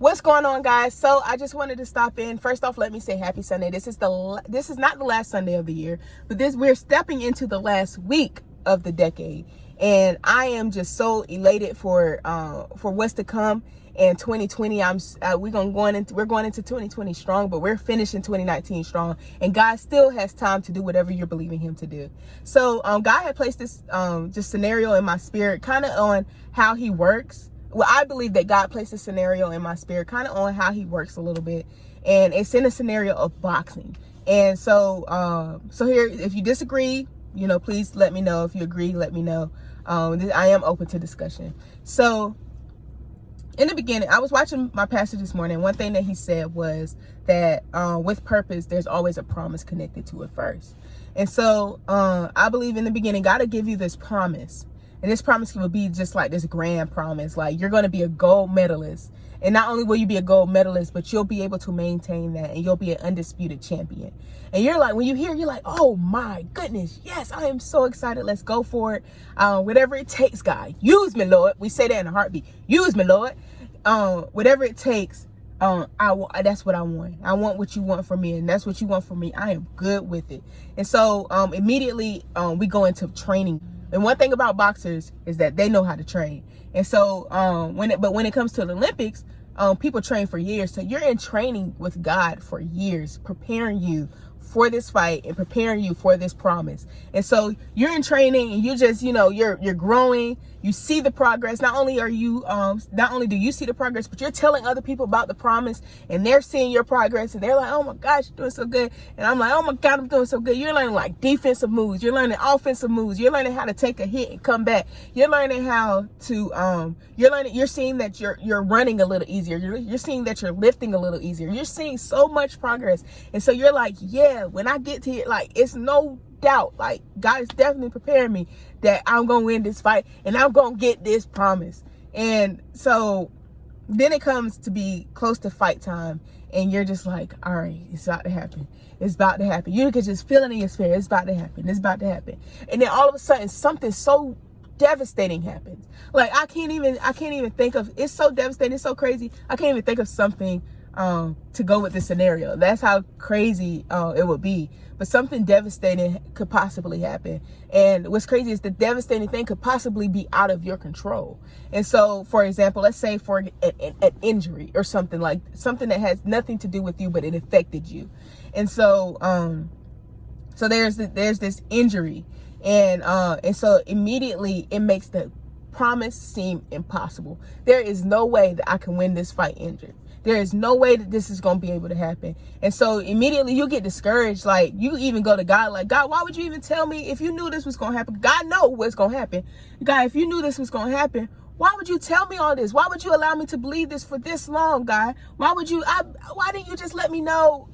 What's going on, guys? So I just wanted to stop in. First off, let me say happy Sunday. This is not the last Sunday of the year, but we're stepping into the last week of the decade, and I am just so elated for what's to come in 2020. We're going into 2020 strong, but we're finishing 2019 strong, and God still has time to do whatever you're believing Him to do. So God had placed this just scenario in my spirit, kind of on how He works. Well, I believe that God placed a scenario in my spirit kind of on how He works a little bit. And it's in a scenario of boxing. And so here, if you disagree, please let me know. If you agree, let me know. I am open to discussion. So in the beginning, I was watching my pastor this morning. One thing that he said was that with purpose, there's always a promise connected to it first. And so I believe in the beginning, God will give you this promise. And this promise will be just like this grand promise, like you're going to be a gold medalist. And not only will you be a gold medalist, but you'll be able to maintain that, and you'll be an undisputed champion. And you're like, when you hear, you're like, oh my goodness, yes, I am so excited. Let's go for it. Whatever it takes, God, use me, Lord. We say that in a heartbeat. Use me, Lord. Whatever it takes. That's what I want. I want what you want from me, and that's what you want from me. I am good with it. And so immediately we go into training. And one thing about boxers is that they know how to train. And so when it comes to the Olympics, people train for years. So you're in training with God for years, preparing you for this fight and preparing you for this promise. And so you're in training, and you just, you're growing. You see the progress. Not only do you see the progress, but you're telling other people about the promise, and they're seeing your progress, and they're like, oh my gosh, you're doing so good. And I'm like, oh my God, I'm doing so good. You're learning like defensive moves. You're learning offensive moves. You're learning how to take a hit and come back. You're learning how to, you're seeing that you're running a little easier. You're seeing that you're lifting a little easier. You're seeing so much progress. And so you're like, yeah, when I get to it, like, it's no doubt, like, God is definitely preparing me that I'm gonna win this fight and I'm gonna get this promise. And so then it comes to be close to fight time, and you're just like, all right, it's about to happen. It's about to happen. You can just feel it in your spirit. It's about to happen. It's about to happen. And then all of a sudden, something so devastating happens. Like, I can't even think of, it's so devastating, it's so crazy. I can't even think of something to go with this scenario. That's how crazy it would be. But something devastating could possibly happen. And what's crazy is the devastating thing could possibly be out of your control. And so, for example, let's say for an injury or something that has nothing to do with you, but it affected you. And so so there's this injury, and so immediately it makes the promise seem impossible. There is no way that I can win this fight injured. There is no way that this is going to be able to happen. And so immediately you get discouraged. Like, you even go to God, like, God, why would you even tell me if you knew this was going to happen? God knows what's going to happen. God, if you knew this was going to happen, why would you tell me all this? Why would you allow me to believe this for this long, God? Why didn't you just let me know,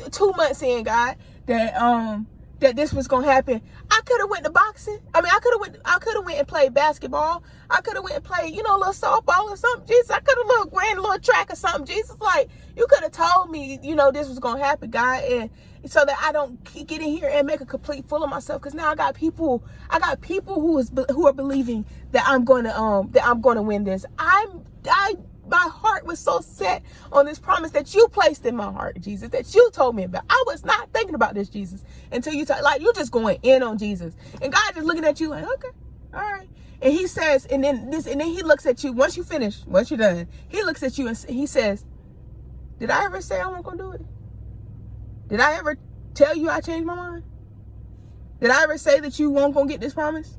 2 months in, God, that this was gonna happen? I could have went to boxing. I mean, I could have went and played basketball. I could have went and played, a little softball or something. Jesus, I could have ran a little track or something. Jesus, like, you could have told me, this was gonna happen, God, and so that I don't get in here and make a complete fool of myself. Because now I got people who are believing that I'm gonna win this. My heart was so set on this promise that you placed in my heart, Jesus, that you told me about. I was not thinking about this, Jesus, until you you're just going in on Jesus. And God just looking at you like, okay, all right. And he says, and then he looks at you once you're done, he looks at you and he says, did I ever say I wasn't going to do it? Did I ever tell you I changed my mind? Did I ever say that you weren't going to get this promise?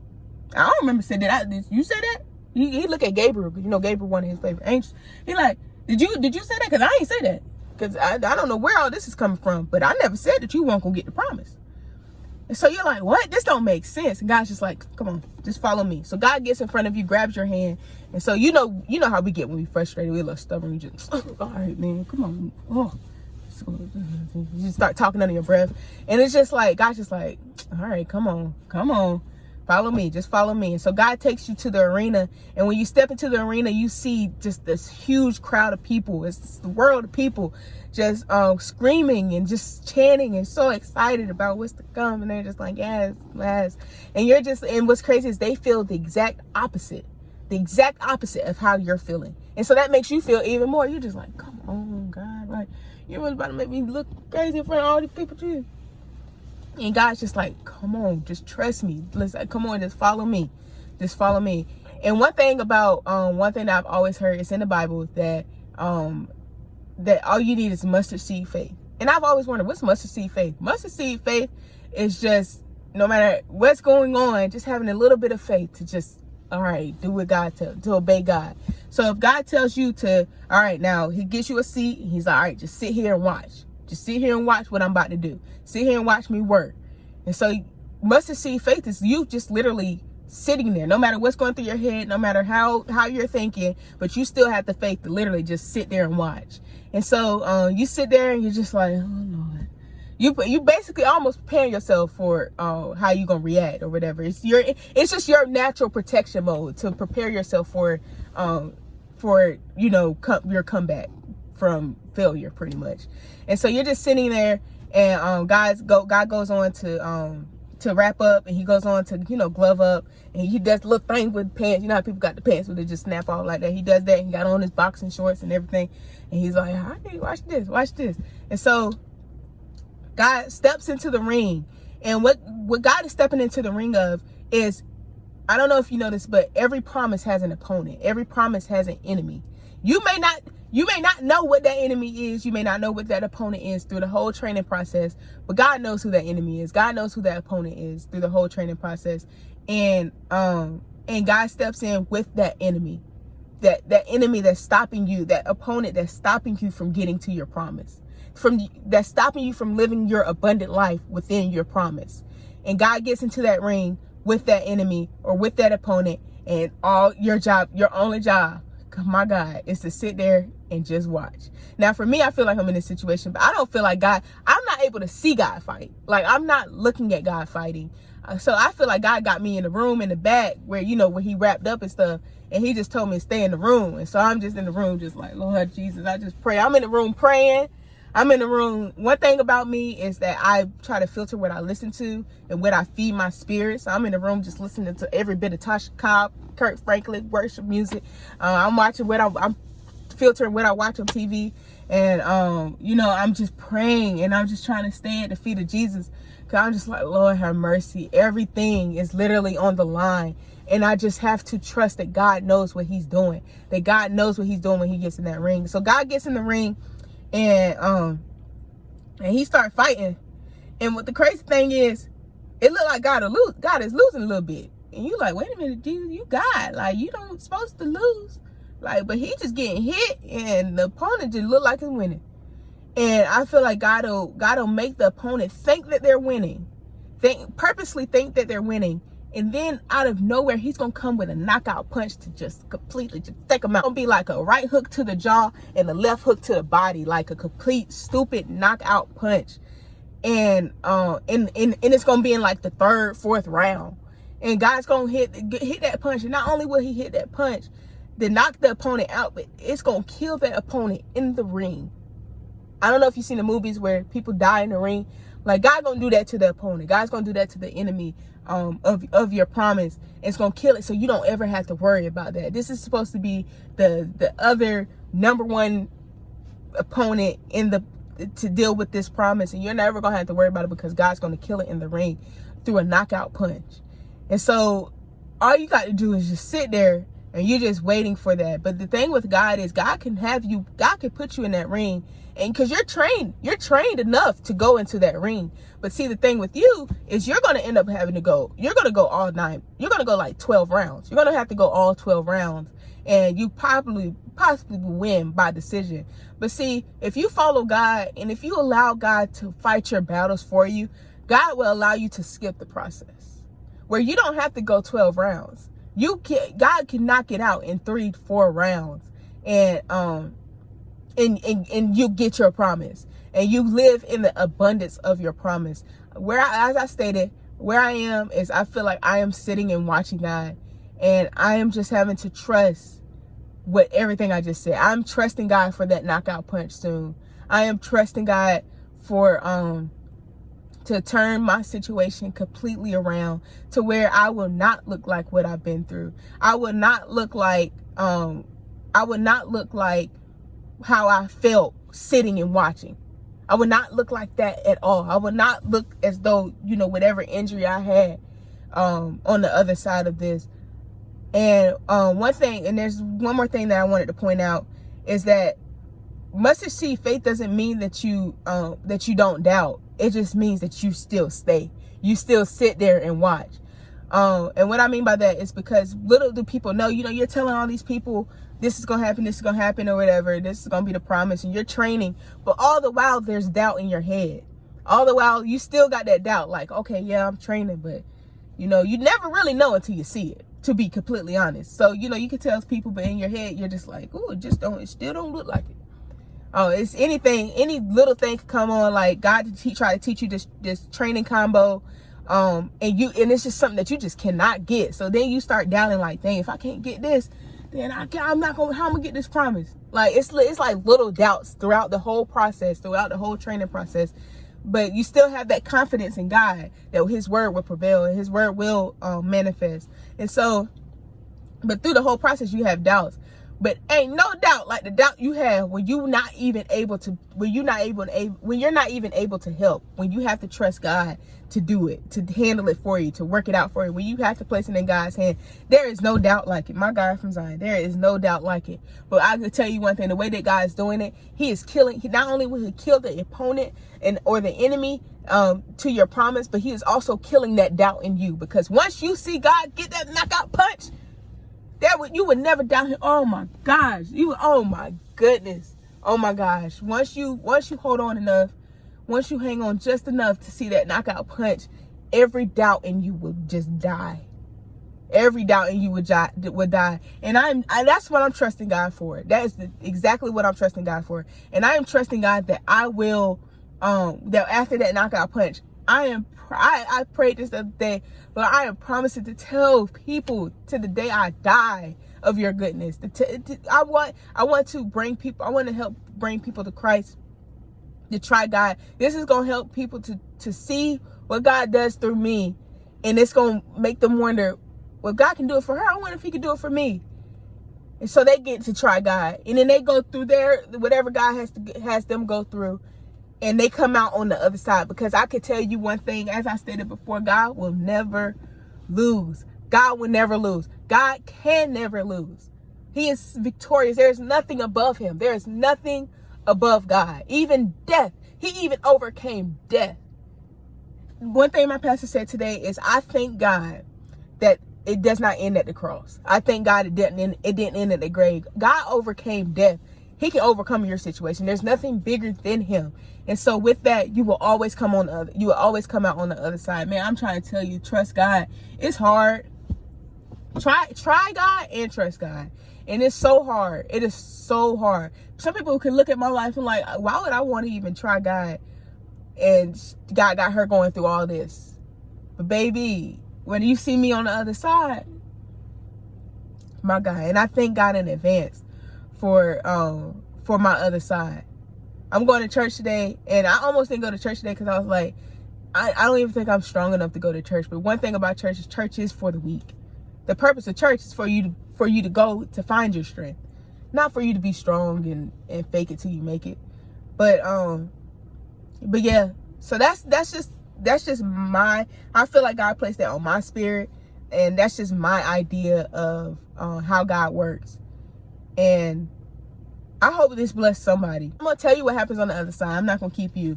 I don't remember saying that. You said that? He look at Gabriel, because Gabriel, one of his favorite angels. He like, did you say that? Because I ain't say that. Because I don't know where all this is coming from, but I never said that you weren't gonna get the promise. And so you're like, what? This don't make sense. And God's just like, come on, just follow me. So God gets in front of you, grabs your hand, and so you know how we get when we frustrated, we're a little stubborn. We just, all right, man, come on. Oh. So you just start talking under your breath, and it's just like God's just like, all right, come on. Follow me, just follow me. And so God takes you to the arena. And when you step into the arena, you see just this huge crowd of people. It's the world of people just screaming and just chanting and so excited about what's to come. And they're just like, yes. And what's crazy is they feel the exact opposite of how you're feeling. And so that makes you feel even more. You're just like, come on, God. Like, you're really about to make me look crazy in front of all these people too. And God's just like, come on, just trust me. Listen, come on, just follow me. Just follow me. And one thing that I've always heard is in the Bible that that all you need is mustard seed faith. And I've always wondered, what's mustard seed faith? Mustard seed faith is just, no matter what's going on, just having a little bit of faith to just, all right, do what God tells, to obey God. So if God tells you to, all right, now he gives you a seat, he's like, all right, just sit here and watch. Just sit here and watch what I'm about to do. Sit here and watch me work. And so mustard seed faith is you just literally sitting there, no matter what's going through your head, no matter how you're thinking, but you still have the faith to literally just sit there and watch. And so you sit there and you're just like, oh Lord. You basically almost preparing yourself for how you're gonna react or whatever. It's just your natural protection mode to prepare yourself for your comeback from failure, pretty much. And so you're just sitting there, and God goes on to wrap up, and he goes on to glove up, and he does little things with pants. You know how people got the pants where they just snap off like that. He does that. He got on his boxing shorts and everything, and he's like, hey, watch this. And so God steps into the ring, and what God is stepping into the ring of is, I don't know if you know this, but every promise has an opponent. Every promise has an enemy. You may not know what that enemy is. You may not know what that opponent is through the whole training process, but God knows who that enemy is. God knows who that opponent is through the whole training process. And God steps in with that enemy, that enemy that's stopping you, that opponent that's stopping you from getting to your promise, that's stopping you from living your abundant life within your promise. And God gets into that ring with that enemy or with that opponent, and all your only job, my God, is to sit there and just watch. Now, for me, I feel like I'm in this situation, but I don't feel like I'm not able to see God fight. Like, I'm not looking at God fighting. So I feel like God got me in the room in the back where he wrapped up and stuff, and he just told me to stay in the room. And so I'm just in the room, just like, Lord Jesus, I just pray. I'm in the room praying. I'm in the room. One thing about me is that I try to filter what I listen to and what I feed my spirit. So I'm in the room just listening to every bit of Tasha Cobb, Kirk Franklin, worship music. I'm watching I'm filtering what I watch on TV. And, I'm just praying, and I'm just trying to stay at the feet of Jesus. Cause I'm just like, Lord have mercy. Everything is literally on the line. And I just have to trust that God knows what he's doing. That God knows what he's doing when he gets in that ring. So God gets in the ring, and he started fighting. And what the crazy thing is, it looked like God is losing a little bit. And you like, wait a minute, Jesus, you God. Like, you don't supposed to lose. Like, but he just getting hit, and the opponent just look like he's winning. And I feel like God will make the opponent think that they're winning. Purposely think that they're winning. And then out of nowhere, he's going to come with a knockout punch to just completely just take them out. It's going to be like a right hook to the jaw and a left hook to the body, like a complete stupid knockout punch. And it's going to be in like the third, fourth round. And God's going to hit that punch. And not only will he hit that punch to knock the opponent out, but it's going to kill that opponent in the ring. I don't know if you've seen the movies where people die in the ring. Like, God's going to do that to the opponent. God's going to do that to the enemy of your promise. It's going to kill it, so you don't ever have to worry about that. This is supposed to be the other number one opponent to deal with this promise, and you're never going to have to worry about it because God's going to kill it in the ring through a knockout punch. And so all you got to do is just sit there, and you're just waiting for that. But the thing with God is God can put you in that ring, and because you're trained enough to go into that ring. But see, the thing with you is you're going to end up having to go, you're going to go all 9, you're going to go like 12 rounds. You're going to have to go all 12 rounds, and you possibly win by decision. But see, if you follow God, and if you allow God to fight your battles for you, God will allow you to skip the process where you don't have to go 12 rounds. God can knock it out in 3-4 rounds, and you get your promise, and you live in the abundance of your promise. As I stated, where I am is I feel like I am sitting and watching God, and I am just having to trust what everything I just said. I'm trusting God for that knockout punch soon. I am trusting God for to turn my situation completely around to where I will not look like what I've been through. I will not look like I would not look like how I felt sitting and watching. I would not look like that at all. I would not look as though, you know, whatever injury I had on the other side of this. And one thing, and there's one more thing that I wanted to point out, is that mustard seed faith doesn't mean that you don't doubt. It just means that you still stay. You still sit there and watch. And what I mean by that is because little do people know, you know, you're telling all these people this is gonna happen, this is gonna happen, or whatever, this is gonna be the promise, and you're training, but all the while there's doubt in your head. All the while you still got that doubt, like, okay, yeah, I'm training, but you know, you never really know until you see it, to be completely honest. So, you know, you can tell people, but in your head you're just like, oh, it still don't look like it. Oh, it's anything, any little thing could come on, like God try to teach you this training combo, and it's just something that you just cannot get. So then you start doubting, like, dang, if I can't get this, then I'm not gonna, how I'm gonna get this promise? Like, it's like little doubts throughout the whole process, throughout the whole training process. But you still have that confidence in God that his word will prevail and his word will manifest. And so, but through the whole process, you have doubts. But ain't no doubt like the doubt you have when you're not even able to help, when you have to trust God to do it, to handle it for you, to work it out for you, when you have to place it in God's hand. There is no doubt like it. My God from Zion, there is no doubt like it. But I can tell you one thing, the way that God is doing it, he is killing. Not only will he kill the opponent or the enemy to your promise, but he is also killing that doubt in you. Because once you see God get that knockout punch, you would never doubt him. Oh my gosh. Oh my goodness. Oh my gosh. Once you hold on enough, once you hang on just enough to see that knockout punch, every doubt in you will just die. Every doubt in you would die. And that's what I'm trusting God for. That is exactly what I'm trusting God for. And I am trusting God that I will, that after that knockout punch, I prayed this the other day, but I am promising to tell people to the day I die of your goodness. I want to bring people, I want to help bring people to Christ, to try God. This is going to help people to see what God does through me. And it's going to make them wonder, well, God can do it for her. I wonder if he can do it for me. And so they get to try God. And then they go through whatever God has them go through. And they come out on the other side. Because I could tell you one thing, as I stated before, God will never lose. God will never lose. God can never lose. He is victorious. There is nothing above him. There is nothing above God. Even death. He even overcame death. One thing my pastor said today is, I thank God that it does not end at the cross. I thank God it didn't end at the grave. God overcame death. He can overcome your situation. There's nothing bigger than him. And so with that, you will always come out on the other side. Man, I'm trying to tell you, trust God. It's hard. Try God and trust God. And it's so hard. It is so hard. Some people can look at my life and like, why would I want to even try God? And God got her going through all this. But baby, when you see me on the other side, my God, and I thank God in advance for my other side. I'm going to church today, and I almost didn't go to church today because I was like, I don't even think I'm strong enough to go to church. But one thing about church is for the weak. The purpose of church is for you to go to find your strength, not for you to be strong and fake it till you make it. But yeah, so that's just my, I feel like God placed that on my spirit, and that's just my idea of how God works. And I hope this blessed somebody. I'm gonna tell you what happens on the other side. I'm not gonna keep you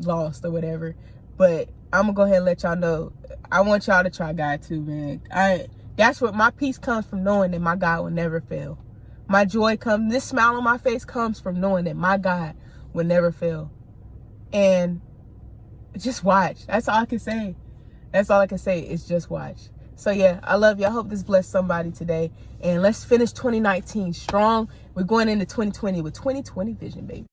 lost or whatever, but I'm gonna go ahead and let y'all know. I want y'all to try God too, man. That's what my peace comes from, knowing that my God will never fail. My joy comes, this smile on my face comes from knowing that my God will never fail. And just watch. That's all I can say. That's all I can say is just watch. So yeah, I love you. I hope this blessed somebody today. And let's finish 2019 strong. We're going into 2020 with 2020 vision, baby.